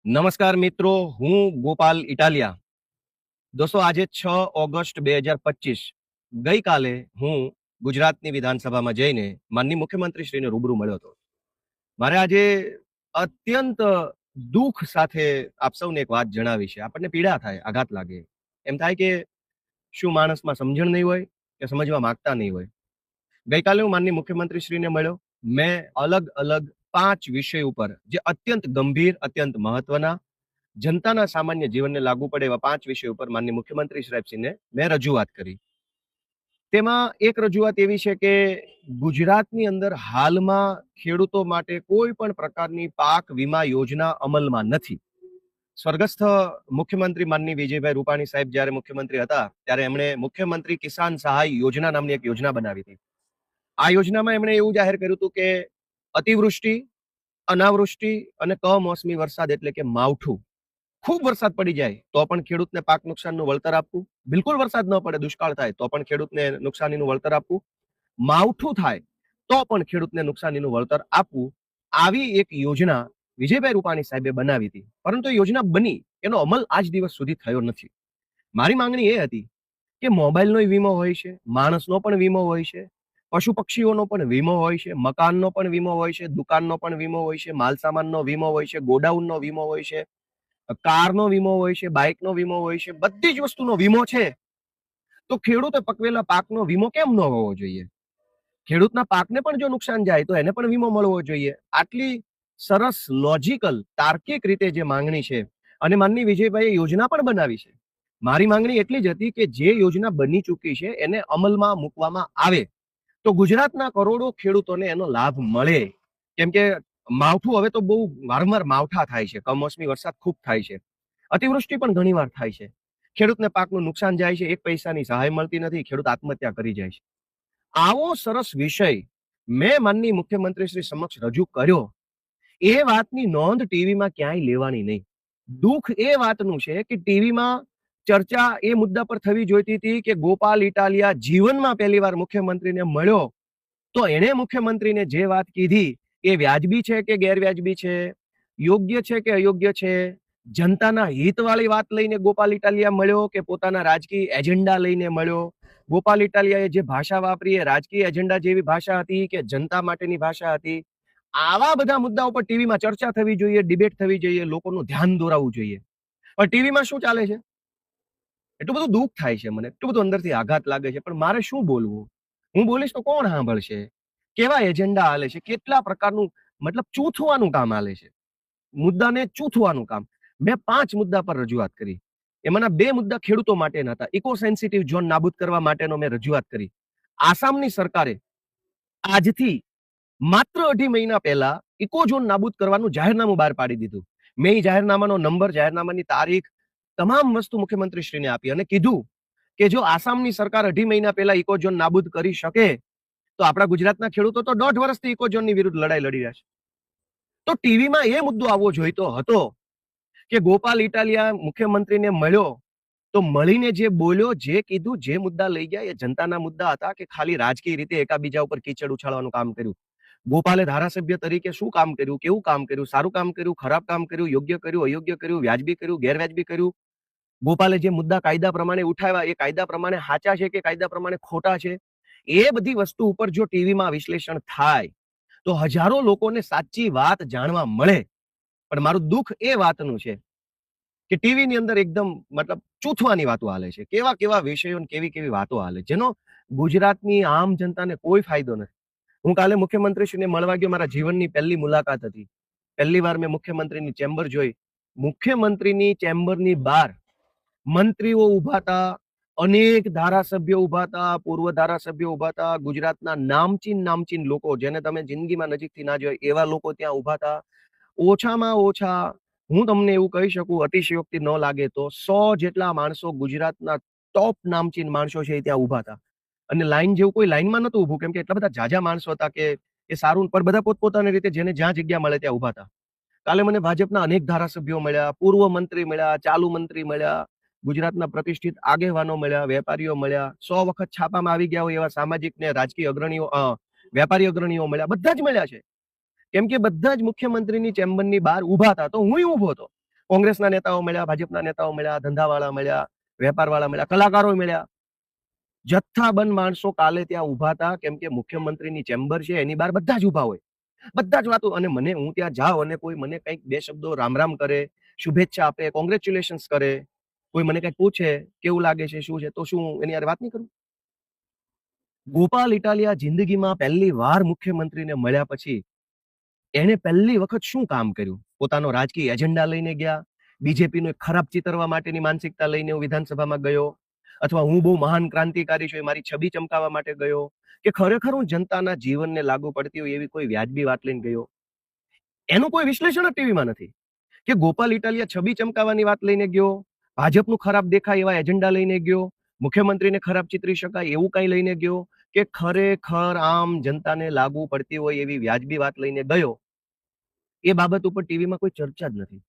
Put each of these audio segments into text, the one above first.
નમસ્કાર મિત્રો, હું ગોપાલ ઇટાલિયા. દોસ્તો, આજે 6 ઓગસ્ટ 2025 ગઈકાલે હું ગુજરાતની વિધાનસભામાં જઈને માનનીય મુખ્યમંત્રીશ્રીને રૂબરૂ મળ્યો હતો. મારે આજે અત્યંત દુઃખ સાથે આપ સૌને એક વાત જણાવી છે. આપણને પીડા થાય, આઘાત લાગે, એમ થાય કે શું માણસમાં સમજણ નહીં હોય કે સમજવા માંગતા નહીં હોય. ગઈકાલે હું માનનીય મુખ્યમંત્રીશ્રીને મળ્યો. મેં અલગ અલગ 5 વિષય ઉપર જે અત્યંત ગંભીર, અત્યંત મહત્વના, જનતાના સામાન્ય જીવનને લાગુ પડે એવા 5 વિષયો ઉપર માનનીય મુખ્યમંત્રી સાહેબશ્રીને મેં રજૂઆત કરી. તેમાં એક રજૂઆત એવી છે કે ગુજરાતની અંદર હાલમાં ખેડૂતો માટે કોઈ પણ પ્રકારની પાક વીમા યોજના અમલમાં નથી. સ્વર્ગસ્થ મુખ્યમંત્રી માનનીય વિજયભાઈ રૂપાણી સાહેબ જ્યારે મુખ્યમંત્રી હતા ત્યારે એમણે મુખ્યમંત્રી કિસાન સહાય યોજના નામની એક યોજના બનાવી હતી. આ યોજનામાં એમણે એવું જાહેર કર્યું હતું કે અતિવૃષ્ટિ, અનાવૃષ્ટિ અને કમોસમી વરસાદ એટલે કે માવઠું, ખૂબ વરસાદ પડી જાય તો પણ ખેડૂતને પાક નુકસાનનું વળતર આપવું, બિલકુલ વરસાદ ન પડે, દુષ્કાળ થાય તો પણ ખેડૂતને નુકસાનીનું વળતર આપવું, માવઠું થાય તો પણ ખેડૂતને નુકસાનીનું વળતર આપવું, આવી એક યોજના વિજયભાઈ રૂપાણી સાહેબે બનાવી હતી. પરંતુ એ યોજના બની, એનો અમલ આજ દિવસ સુધી થયો નથી. મારી માંગણી એ હતી કે મોબાઈલનો વીમો હોય છે, માણસનો પણ વીમો હોય છે, પશુ પક્ષીઓનો પણ વીમો હોય છે, મકાનનો પણ વીમો હોય છે, દુકાનનો પણ વીમો હોય છે, માલસામાનનો વીમો હોય છે, ગોડાઉનનો વીમો હોય છે, કારનો વીમો હોય છે, બાઇકનો વીમો હોય છે, બધી જ વસ્તુનો વીમો છે. તો ખેડૂતે પકવેલા પાકનો વીમો કેમ ન હોવો જોઈએ? ખેડૂતના પાકને પણ જો નુકસાન જાય તો એને પણ વીમો મળવો જોઈએ. આટલી સરસ લોજિકલ તાર્કિક રીતે જે માંગણી છે, અને માનની વિજયભાઈએ યોજના પણ બનાવી છે. મારી માંગણી એટલી જ હતી કે જે યોજના બની ચૂકી છે એને અમલમાં મૂકવામાં આવે તો ગુજરાતના કરોડો ખેડૂતોને એનો લાભ મળે. કેમ કે માવઠું હવે તો બહુ વારંવાર માવઠા થાય છે, કમોસમી વરસાદ ખૂબ થાય છે, અતિવૃષ્ટિ પણ ઘણીવાર થાય છે, ખેડૂતને પાકનું નુકસાન જાય છે, 1 પૈસાની સહાય મળતી નથી, ખેડૂત આત્મહત્યા કરી જાય છે. આવો સરસ વિષય મેં માનનીય મુખ્યમંત્રી શ્રી સમક્ષ રજૂ કર્યો. એ વાતની નોંધ ટીવીમાં ક્યાંય લેવાની નહીં. દુઃખ એ વાતનું છે કે ટીવીમાં ચર્ચા એ મુદ્દા પર થવી જોઈતી હતી કે ગોપાલ ઇટાલિયા જીવનમાં પહેલીવાર મુખ્યમંત્રીને મળ્યો તો એણે મુખ્યમંત્રીને જે વાત કીધી એ વ્યાજબી છે કે ગેરવ્યાજબી છે, યોગ્ય છે કે અયોગ્ય છે, જનતાના હિતવાળી વાત લઈને ગોપાલ ઇટાલિયા મળ્યો કે પોતાના રાજકીય એજન્ડા લઈને મળ્યો. ગોપાલ ઇટાલિયાએ જે ભાષા વાપરી એ રાજકીય એજન્ડા જેવી ભાષા હતી કે જનતા માટેની ભાષા હતી? આવા બધા મુદ્દાઓ પર ટીવીમાં ચર્ચા થવી જોઈએ, ડિબેટ થવી જોઈએ, લોકોનું ધ્યાન દોરાવવું જોઈએ. પણ ટીવીમાં શું ચાલે છે? એટલું બધું દુઃખ થાય છે મને, એટલું બધું અંદરથી આઘાત લાગે છે. પણ મારે શું બોલવું? હું બોલીશ તો કોણ સાંભળશે? કેવા એજન્ડા હાલે છે? કેટલા પ્રકારનું, મતલબ ચૂથવાનું કામ હાલે છે, મુદ્દાને ચૂથવાનું કામ. મેં 5 મુદ્દા પર રજૂઆત કરી. એમાંના 2 મુદ્દા ખેડૂતો માટેના હતા. ઇકો સેન્સિટિવ ઝોન નાબૂદ કરવા માટેનો મેં રજૂઆત કરી. આસામની સરકારે આજથી માત્ર 2.5 મહિના પહેલા ઇકો ઝોન નાબૂદ કરવાનું જાહેરનામું બહાર પાડી દીધું. મેં એ જાહેરનામાનો નંબર, જાહેરનામાની તારીખ, તમામ વસ્તુ મુખ્યમંત્રીશ્રીને આપી અને કીધું કે જો આસામની સરકાર 2.5 મહિના પહેલા ઇકો ઝોન નાબૂદ કરી શકે તો આપણા ગુજરાતના ખેડૂતો તો 1.5 વર્ષથી ઇકો ઝોનની વિરુદ્ધ લડાઈ લડી રહ્યા છે. તો ટીવીમાં એ મુદ્દો આવવો જોઈતો હતો કે ગોપાલ ઇટાલિયા મુખ્યમંત્રીને મળ્યો તો મળીને જે બોલ્યો, જે કીધું, જે મુદ્દા લઈ ગયા એ જનતાના મુદ્દા હતા કે ખાલી રાજકીય રીતે એકાબીજા ઉપર કીચડ ઉછાળવાનું કામ કર્યું? ગોપાલે ધારાસભ્ય તરીકે શું કામ કર્યું, કેવું કામ કર્યું, સારું કામ કર્યું, ખરાબ કામ કર્યું, યોગ્ય કર્યું, અયોગ્ય કર્યું, વ્યાજબી કર્યું, ગેરવ્યાજબી કર્યું? ગોપાલે જે મુદ્દા કાયદા પ્રમાણે ઉઠાવ્યા એ કાયદા પ્રમાણે સાચા છે કે કાયદા પ્રમાણે ખોટા છે? એ બધી વસ્તુ ઉપર જો ટીવીમાં વિશ્લેષણ થાય તો હજારો લોકોને સાચી વાત જાણવા મળે. પણ મારું દુઃખ એ વાતનું છે કે ટીવીની અંદર એકદમ, મતલબ ચૂથવાની વાતો હાલે છે, કેવા કેવા વિષયો, કેવી કેવી વાતો હાલે, જેનો ગુજરાતની આમ જનતાને કોઈ ફાયદો નથી. હું કાલે મુખ્યમંત્રીશ્રીને મળવા ગયો. મારા જીવનની પહેલી મુલાકાત હતી. પહેલી વાર મેં મુખ્યમંત્રીની ચેમ્બર જોઈ. મુખ્યમંત્રીની ચેમ્બરની બહાર મંત્રીઓ ઉભા હતા, અનેક ધારાસભ્યો ઉભા હતા, પૂર્વ ધારાસભ્યો ઉભા હતા, ગુજરાતના નામચીન લોકો જેને તમે જિંદગીમાં નજીકથી ના જોય એવા લોકો ત્યાં ઉભા હતા. ઓછામાં ઓછા હું તમને એવું કહી શકું, અતિશયોક્તિ ન લાગે તો 100 જેટલા માણસો, ગુજરાતના ટોપ નામચીન માણસો છે, ત્યાં ઉભા હતા. અને લાઈન જેવું કોઈ લાઈનમાં નતું ઉભું, કેમ કે એટલા બધા જાજા માણસો હતા કે એ સારું, પણ બધા પોતપોતાની રીતે જેને જ્યાં જગ્યા મળે ત્યાં ઉભા હતા. કાલે મને ભાજપના અનેક ધારાસભ્યો મળ્યા, પૂર્વ મંત્રી મળ્યા, ચાલુ મંત્રી મળ્યા, ગુજરાતના પ્રતિષ્ઠિત આગેવાનો મળ્યા, વેપારીઓ મળ્યા, 100 વખત છાપામાં આવી ગયા હોય એવા સામાજિક ને રાજકીય અગ્રણીઓ, વેપારી અગ્રણીઓ મળ્યા, બધા જ મળ્યા છે. કેમ કે બધા જ મુખ્યમંત્રીની ચેમ્બરની બહાર ઉભા હતા, તો હું ઉભો હતો. કોંગ્રેસના નેતાઓ મળ્યા, ભાજપના નેતાઓ મળ્યા, ધંધાવાળા મળ્યા, વેપારવાળા મળ્યા, કલાકારો મળ્યા. જથ્થાબંધ માણસો કાલે ત્યાં ઉભા હતા, કેમ કે મુખ્યમંત્રીની ચેમ્બર છે એની બહાર બધા જ ઉભા હોય, બધા જ વાતો. અને મને, હું ત્યાં જાઉં અને કોઈ મને કંઈક બે શબ્દો રામ રામ કરે, શુભેચ્છા આપે, કોંગ્રેચ્યુલેશન્સ કરે, કોઈ મને કંઈક પૂછે કેવું લાગે છે, શું છે, તો શું એની યાર વાત નહીં કરું? ગોપાલ ઇટાલિયા જિંદગીમાં પહેલી વાર મુખ્યમંત્રીને મળ્યા પછી એને પહેલી વખત શું કામ કર્યું? પોતાનો રાજકીય એજન્ડા લઈને ગયા, બીજેપીનું એક ખરાબ ચિતરવા માટેની માનસિકતા લઈને હું વિધાનસભામાં ગયો, અથવા હું બહુ મહાન ક્રાંતિકારી છું એ મારી છબી ચમકાવવા માટે ગયો, કે ખરેખર હું જનતાના જીવનને લાગુ પડતી હોય એવી કોઈ વ્યાજબી વાત લઈને ગયો? એનું કોઈ વિશ્લેષણ જ ટીવીમાં નથી. કે ગોપાલ ઇટાલિયા છબી ચમકાવવાની વાત લઈને ગયો, ભાજપનું ખરાબ દેખાય એવા એજન્ડા લઈને ગયો, મુખ્યમંત્રીને ખરાબ ચિતરી શકાય એવું કઈ લઈને ગયો, કે ખરેખર આમ જનતાને લાગુ પડતી હોય એવી વ્યાજબી વાત લઈને ગયો? એ બાબત ઉપર ટીવીમાં કોઈ ચર્ચા જ નથી.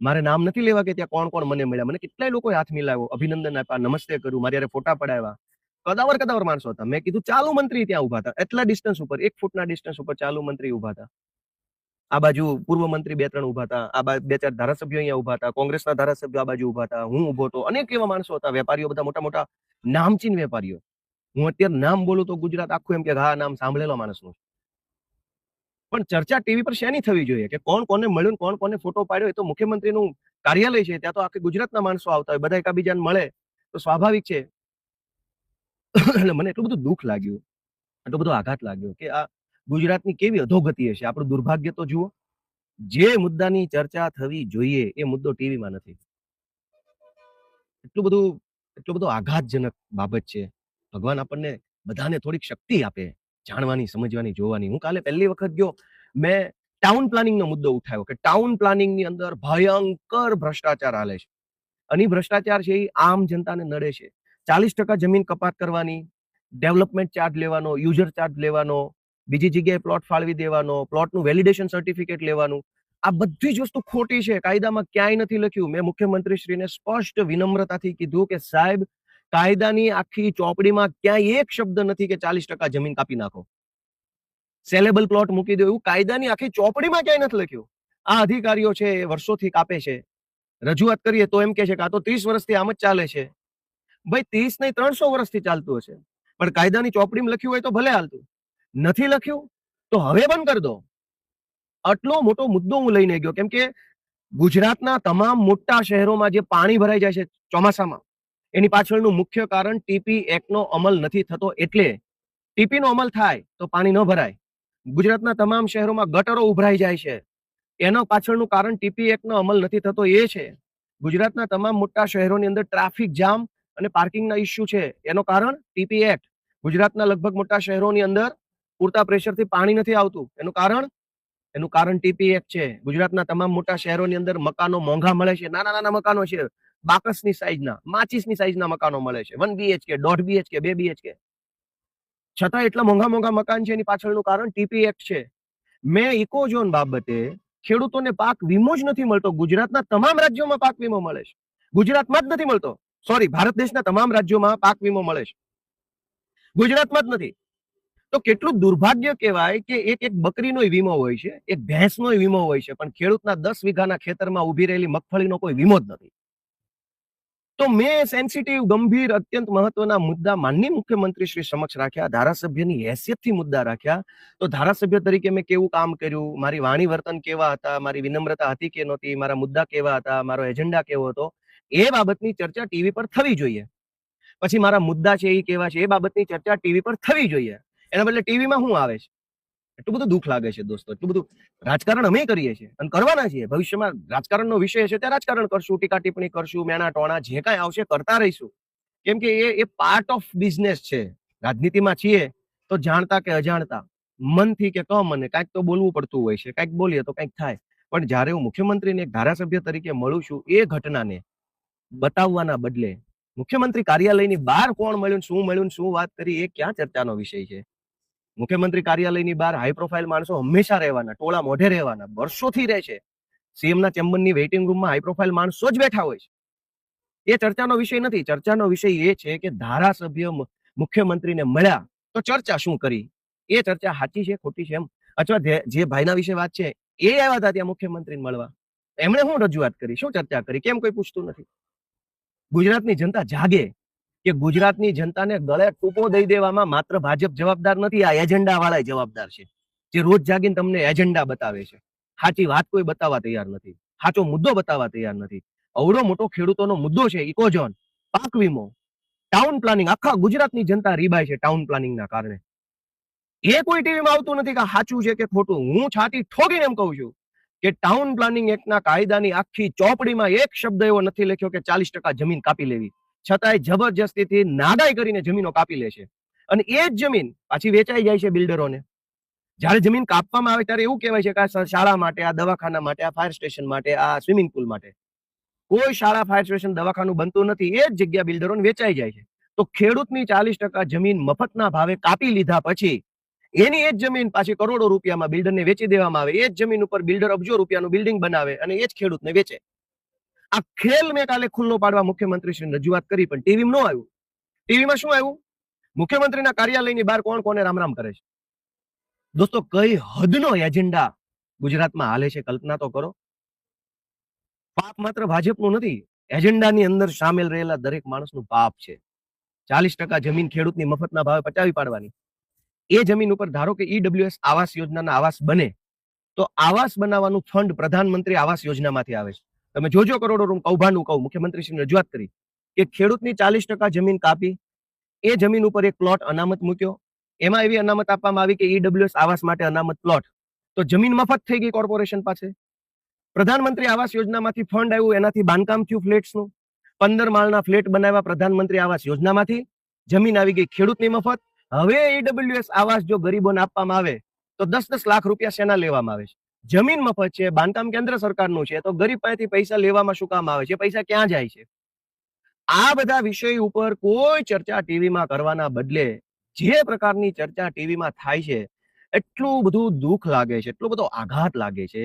મારે નામ નથી લેવા કે ત્યાં કોણ કોણ મને મળ્યા, મને કેટલાય લોકોએ હાથ મિલાવ્યો, અભિનંદન આપ્યા, નમસ્તે કર્યું, મારી હારે ફોટા પડાવ્યા, કદાવર માણસો હતા. મેં કીધું ચાલુ મંત્રી ત્યાં ઉભા હતા, એટલા ડિસ્ટન્સ ઉપર, 1 ફૂટના ડિસ્ટન્સ ઉપર ચાલુ મંત્રી ઉભા હતા. આ બાજુ પૂર્વ મંત્રી 2-3 ઉભા હતા, આ બાજુ 2-4 ધારાસભ્યો અહીંયા ઉભા હતા, કોંગ્રેસના ધારાસભ્યો આ બાજુ ઉભા હતા, હું ઉભો હતો, અનેક એવા માણસો હતા, વેપારીઓ બધા મોટા મોટા નામચીન વેપારીઓ. હું અત્યારે નામ બોલું તો ગુજરાત આખું એમ કે હા નામ સાંભળેલો માણસનું. પણ ચર્ચા ટીવી પર શેની થવી જોઈએ? કે કોણ કોને મળ્યું, કોણ કોને ફોટો પાડ્યો? એ તો મુખ્યમંત્રીનું કાર્યાલય છે, ત્યાં તો આખી ગુજરાતના માણસો આવતા હોય, બધા એકાબીજાને મળે તો સ્વાભાવિક છે. એટલે મને એટલું બધું દુઃખ લાગ્યું, એટલો બધો આઘાત લાગ્યો કે આ ગુજરાતની કેવી અધોગતિ હશે. આપણું દુર્ભાગ્ય તો જુઓ, જે મુદ્દાની ચર્ચા થવી જોઈએ એ મુદ્દો ટીવીમાં નથી. એટલું બધું આઘાતજનક બાબત છે. ભગવાન આપણને બધાને થોડીક શક્તિ આપે, જાણવાની, સમજવાની, જોવાની. હું કાલે પહેલી વખત ગયો, મેં ટાઉન પ્લાનિંગનો મુદ્દો ઉઠાવ્યો કે ટાઉન પ્લાનિંગની અંદર ભયંકર ભ્રષ્ટાચાર હાલે છે. અને ભ્રષ્ટાચાર છે એ આમ જનતાને નડે છે. 40% જમીન કપાત કરવાની, ડેવલપમેન્ટ ચાર્જ લેવાનો, યુઝર ચાર્જ લેવાનો, બીજી જગ્યાએ પ્લોટ ફાળવી દેવાનો, પ્લોટનું વેલિડેશન સર્ટિફિકેટ લેવાનું, આ બધી જ વસ્તુ ખોટી છે. કાયદામાં ક્યાંય નથી લખ્યું. મેં મુખ્યમંત્રીશ્રીને સ્પષ્ટ વિનમ્રતાથી કીધું કે સાહેબ, કાયદાની આખી ચોપડીમાં ક્યાંય એક શબ્દ નથી કે 40% જમીન કાપી નાખો, સેલેબલ પ્લોટ મૂકી દો, એવું કાયદાની આખી ચોપડીમાં ક્યાંય નથી લખ્યું. આ અધિકારીઓ છે એ વર્ષોથી કાપે છે. રજૂઆત કરીએ તો એમ કે છે કે આ તો 30 વર્ષથી આમ જ ચાલે છે. ભાઈ 30 નહીં 300 વર્ષથી ચાલતું હશે, પણ કાયદાની ચોપડીમાં લખ્યું હોય તો ભલે હાલતું, નથી લખ્યું તો હવે બંધ કરી દો. આટલો મોટો મુદ્દો હું લઈને ગયો, કેમ કે ગુજરાતના તમામ મોટા શહેરોમાં જે પાણી ભરાઈ જાય છે ચોમાસામાં, એની પાછળનું મુખ્ય કારણ ટીપી એક્ટનો અમલ નથી થતો. એટલે ટીપીનો અમલ થાય તો પાણી ન ભરાય. ગુજરાતના તમામ શહેરોમાં ગટરો ઉભરાઈ જાય છે, એના પાછળનું કારણ ટીપી એક્ટનો અમલ નથી થતો એ છે. ગુજરાતના તમામ મોટા શહેરોની અંદર ટ્રાફિક જામ અને પાર્કિંગના ઇસ્યુ છે, એનો કારણ ટીપી એક્ટ. ગુજરાતના લગભગ મોટા શહેરોની અંદર પૂરતા પ્રેશરથી પાણી નથી આવતું, એનું કારણ ટીપી એક્ટ છે. ગુજરાતના તમામ મોટા શહેરોની અંદર મકાનો મોંઘા મળે છે, નાના નાના મકાનો છે, બાકસની સાઈઝના, માચીસની સાઈઝના મકાનો મળે છે, 1 BHK, 1.5 BHK, 2 BHK. છતાં એટલા મોંઘા મોંઘા મકાન છે, એની પાછળનું કારણ ટીપી એક્ટ છે. મેં ઇકોઝોન બાબતે ખેડૂતોને પાક વીમો જ નથી મળતો. ગુજરાતના તમામ રાજ્યોમાં પાક વીમો મળે છે, ગુજરાતમાં જ નથી મળતો. સોરી, ભારત દેશના તમામ રાજ્યોમાં પાક વીમો મળે છે, ગુજરાતમાં જ નથી. તો કેટલું દુર્ભાગ્ય કહેવાય કે એક બકરીનો વીમો હોય છે, એક ભેંસનો વીમો હોય છે, પણ ખેડૂતના 10 વીઘાના ખેતરમાં ઉભી રહેલી મગફળીનો કોઈ વીમો જ નથી. તો મેં સેન્સિટિવ, ગંભીર, અત્યંત મહત્વના મુદ્દા માનનીય મુખ્યમંત્રી શ્રી સમક્ષ રાખ્યા, ધારાસભ્યની હેસિયતથી મુદ્દા રાખ્યા. તો ધારાસભ્ય તરીકે મેં કેવું કામ કર્યું, મારી વાણી વર્તન કેવા હતા, મારી વિનમ્રતા હતી કે નહોતી, મારા મુદ્દા કેવા હતા, મારો એજન્ડા કેવો હતો, એ બાબતની ચર્ચા ટીવી પર થવી જોઈએ. પછી મારા મુદ્દા છે એ કેવા છે એ બાબતની ચર્ચા ટીવી પર થવી જોઈએ. એના બદલે ટીવીમાં શું આવે છે? એટલું બધું દુઃખ લાગે છે દોસ્તો. એટલું બધું રાજકારણ અમે કરીએ છીએ અને કરવાના છીએ. ભવિષ્યમાં રાજકારણનો વિષય છે ત્યાં રાજકારણ કરશું, ટીકા ટિપ્પણી કરશું, મેણા ટોણા જે કાંઈ આવશે કરતા રહીશું. કેમ કે એ પાર્ટ ઓફ બિઝનેસ છે. રાજનીતિમાં છીએ તો જાણતા કે અજાણતા, મનથી કે કમને કાંઈક તો બોલવું પડતું હોય છે, કાંઈક બોલીએ તો કાંઈક થાય. પણ જ્યારે હું મુખ્યમંત્રીને એક ધારાસભ્ય તરીકે મળું છું, એ ઘટનાને બતાવવાના બદલે મુખ્યમંત્રી કાર્યાલયની બહાર કોણ મળ્યું, શું વાત કરી, એ ક્યાં ચર્ચાનો વિષય છે? મુખ્યમંત્રી કાર્યાલયની બહાર હાઈ પ્રોફાઇલ માણસો હંમેશા રહેવાના, ટોળા મોઢે રહેવાના, વર્ષોથી રહે છે. સીએમના ચેમ્બરની વેઇટિંગ રૂમમાં હાઈ પ્રોફાઇલ માણસો જ બેઠા હોય છે. એ ચર્ચાનો વિષય નથી. ચર્ચાનો વિષય એ છે કે ધારાસભ્ય મુખ્યમંત્રીને મળ્યા તો ચર્ચા શું કરી, એ ચર્ચા સાચી છે ખોટી છે એમ. અથવા જે ભાઈના વિશે વાત છે એ આવ્યા હતા ત્યાં મુખ્યમંત્રીને મળવા, એમણે શું રજૂઆત કરી, શું ચર્ચા કરી, કેમ કોઈ પૂછતું નથી? ગુજરાતની જનતા જાગે કે ગુજરાતની જનતાને ગળે ટૂંપો દઈ દેવામાં માત્ર ભાજપ જવાબદાર નથી, આ એજન્ડા વાળા જવાબદાર છે, જે રોજ જાગીને તમને એજન્ડા બતાવે છે. સાચી વાત કોઈ બતાવવા તૈયાર નથી, સાચો મુદ્દો બતાવવા તૈયાર નથી. અવડો મોટો ખેડૂતોનો મુદ્દો છે, ઇકોઝોન, પાક વીમો, ટાઉન પ્લાનિંગ, આખા ગુજરાતની જનતા રીબાય છે ટાઉન પ્લાનિંગના કારણે. એ કોઈ ટીવીમાં આવતું નથી કે સાચું છે કે ખોટું. હું છાતી ઠોકીને એમ કહું છું કે ટાઉન પ્લાનિંગ એક્ટના કાયદાની આખી ચોપડીમાં એક શબ્દ એવો નથી લખ્યો કે 40% જમીન કાપી લેવી, છતાંય જબરજસ્તીથી નાગાઈ કરીને જમીનો કાપી લે છે. અને એ જ જમીન પાછી વેચાઈ જાય છે બિલ્ડરોને. જ્યારે જમીન કાપવામાં આવે ત્યારે એવું કહેવાય છે કે આ શાળા માટે, આ દવાખાના માટે, આ ફાયર સ્ટેશન માટે, આ સ્વિમિંગ પુલ માટે. કોઈ શાળા, ફાયર સ્ટેશન, દવાખાનું બનતું નથી, એ જ જગ્યા બિલ્ડરોને વેચાઈ જાય છે. તો ખેડૂતની 40% જમીન મફતના ભાવે કાપી લીધા પછી એની એ જ જમીન પાછી કરોડો રૂપિયામાં બિલ્ડરને વેચી દેવામાં આવે, એ જ જમીન ઉપર બિલ્ડર અબજો રૂપિયાનું બિલ્ડિંગ બનાવે અને એ જ ખેડૂતને વેચે. આ ખેલ મેં કાલે ખુલ્લો પાડવા મુખ્યમંત્રીશ્રીને રજૂઆત કરી, પણ ટીવીમાં ન આવ્યું. ટીવીમાં શું આવ્યું? મુખ્યમંત્રીના કાર્યાલયની બહાર કોણ કોને રામ રામ કરે છે. દોસ્તો, કઈ હદનો એજન્ડા ગુજરાતમાં હાલે છે, કલ્પના તો કરો. પાપ માત્ર ભાજપનું નથી, એજન્ડાની અંદર સામેલ રહેલા દરેક માણસનું પાપ છે. 40% જમીન ખેડૂતની મફતના ભાવે પચાવી પાડવાની. એ જમીન ઉપર ધારો કે ઈડબ્લ્યુએસ આવાસ યોજનાના આવાસ બને, તો આવાસ બનાવવાનું ફંડ પ્રધાનમંત્રી આવાસ યોજનામાંથી આવે છે. તમે જોજો, કરોડો રૂમ કૌભાંડનું કહું, મુખ્યમંત્રીશ્રીને રજૂઆત કરી કે ખેડૂતની 40% જમીન કાપી, એ જમીન ઉપર એક પ્લોટ અનામત મૂક્યો, એમાં એવી અનામત આપવામાં આવી કે ઈડબ્લ્યુએસ આવાસ માટે અનામત પ્લોટ, તો જમીન મફત થઈ ગઈ કોર્પોરેશન પાસે. પ્રધાનમંત્રી આવાસ યોજનામાંથી ફંડ આવ્યું, એનાથી બાંધકામ થયું ફ્લેટ્સનું, 15 માળના ફ્લેટ બનાવ્યા પ્રધાનમંત્રી આવાસ યોજનામાંથી, જમીન આવી ગઈ ખેડૂતની મફત. હવે ઈડબ્લ્યુએસ આવાસ જો ગરીબોને આપવામાં આવે તો 10-10 લાખ રૂપિયા શેના લેવામાં આવે છે? જમીન મફત છે, બાંધકામ કેન્દ્ર સરકારનું છે, તો ગરીબ પાસેથી પૈસા લેવામાં શું કામ આવે છે? પૈસા ક્યાં જાય છે? આ બધા વિષય ઉપર કોઈ ચર્ચા ટીવીમાં કરવાના બદલે જે પ્રકારની ચર્ચા ટીવીમાં થાય છે, એટલું બધું દુઃખ લાગે છે, એટલો બધો આઘાત લાગે છે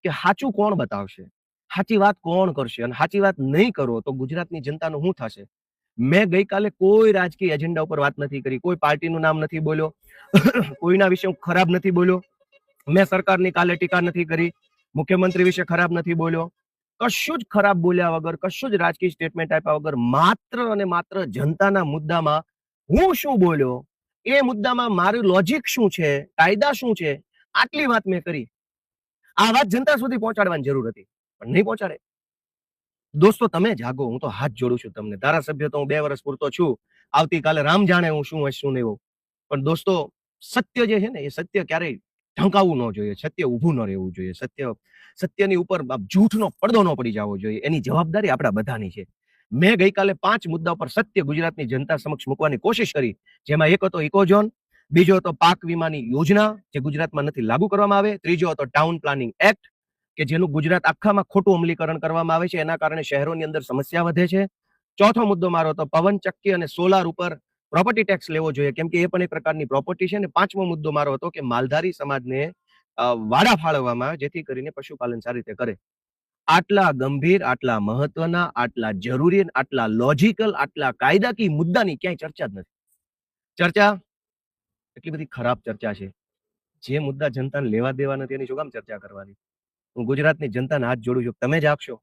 કે સાચું કોણ બતાવશે, સાચી વાત કોણ કરશે? અને સાચી વાત નહીં કરો તો ગુજરાતની જનતાનું શું થશે? મેં ગઈકાલે કોઈ રાજકીય એજન્ડા ઉપર વાત નથી કરી, કોઈ પાર્ટીનું નામ નથી બોલ્યો, કોઈના વિશે હું ખરાબ નથી બોલ્યો, મેં સરકારની કાલે ટીકા નથી કરી, મુખ્યમંત્રી વિશે ખરાબ નથી બોલ્યો, કશું જ ખરાબ બોલ્યા વગર, કશું જ રાજકીય સ્ટેટમેન્ટ આપ્યા વગર, માત્ર અને માત્ર જનતાના મુદ્દામાં હું શું બોલ્યો, એ મુદ્દામાં મારું લોજિક શું છે, કાયદા શું છે, આટલી વાત મેં કરી. આ વાત જનતા સુધી પહોંચાડવાની જરૂર હતી, પણ નહીં પહોંચાડે. દોસ્તો, તમે જાગો, હું તો હાથ જોડું છું તમને. ધારાસભ્ય તો હું 2 વર્ષ પૂરતો છું, આવતીકાલે રામ જાણે હું શું હશે શું નહીં હોઉં. પણ દોસ્તો, સત્ય જે છે ને, એ સત્ય ક્યારેય ઢંકાવવું ન જોઈએ, સત્ય ઊભું ન રહેવું જોઈએ, સત્યની ઉપર જૂઠનો પડદો ન પડી જવો જોઈએ. એની જવાબદારી આપણા બધાની છે. મેં ગઈકાલે 5 મુદ્દા પર સત્ય ગુજરાતની જનતા સમક્ષ મૂકવાની કોશિશ કરી, જેમાં એક હતો ઇકોઝોન, બીજો હતો પાક વીમાની યોજના જે ગુજરાતમાં નથી લાગુ કરવામાં આવે, ત્રીજો હતો ટાઉન પ્લાનિંગ એક્ટ કે જેનું ગુજરાત આખામાં ખોટું અમલીકરણ કરવામાં આવે છે, એના કારણે શહેરોની અંદર સમસ્યા વધે છે. ચોથો મુદ્દો મારો હતો પવન ચક્કી અને સોલાર ઉપર પ્રોપર્ટી ટેક્સ લેવો જોઈએ, કેમ કે એ પણ એક પ્રકારની પ્રોપર્ટી છે. અને 5મો મુદ્દો મારો હતો કે માલધારી સમાજને વાડા ફાળવવામાં આવે, જેથી કરીને પશુપાલન સારી રીતે કરે. આટલા ગંભીર, આટલા મહત્વના, આટલા જરૂરી, આટલા લોજિકલ, આટલા કાયદાકીય મુદ્દાની ક્યાંય ચર્ચા જ નથી. ચર્ચા એટલી બધી ખરાબ ચર્ચા છે. જે મુદ્દા જનતાને લેવા દેવા નથી એની શું કામ ચર્ચા કરવાની? હું ગુજરાતની જનતાને હાથ જોડું છું, તમે જાગશો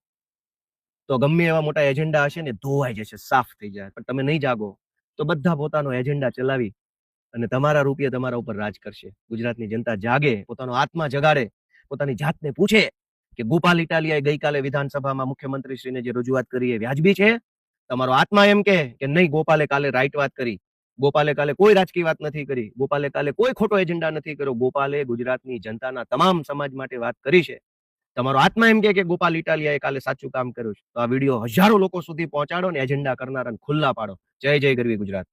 તો ગમે એવા મોટા એજન્ડા હશે ને ધોવાઈ જશે, સાફ થઈ જાય. પણ તમે નહીં જાગો તો બધા પોતાનો એજન્ડા ચલાવી અને તમારા રૂપિયા તમારા ઉપર રાજ કરશે. ગુજરાતની જનતા જાગે, પોતાનો આત્મા જગાડે, પોતાની જાતને પૂછે કે ગોપાલ ઇટાલિયાએ ગઈકાલે વિધાનસભામાં મુખ્યમંત્રીશ્રીને જે રજૂઆત કરી એ વ્યાજબી છે? તમારો આત્મા એમ કે નહીં, ગોપાલે કાલે રાઈટ વાત કરી, ગોપાલે કાલે કોઈ રાજકીય વાત નથી કરી, ગોપાલે કાલે કોઈ ખોટો એજન્ડા નથી કર્યો, ગોપાલે ગુજરાતની જનતાના તમામ સમાજ માટે વાત કરી છે. તમારો આત્મા એમ કે ગોપાલ ઇટાલિયાએ કાલે સાચું કામ કર્યું છે, તો આ વિડીયો હજારો લોકો સુધી પહોંચાડો ને એજન્ડા કરનારાને ખુલ્લા પાડો. જય જય ગરવી ગુજરાત.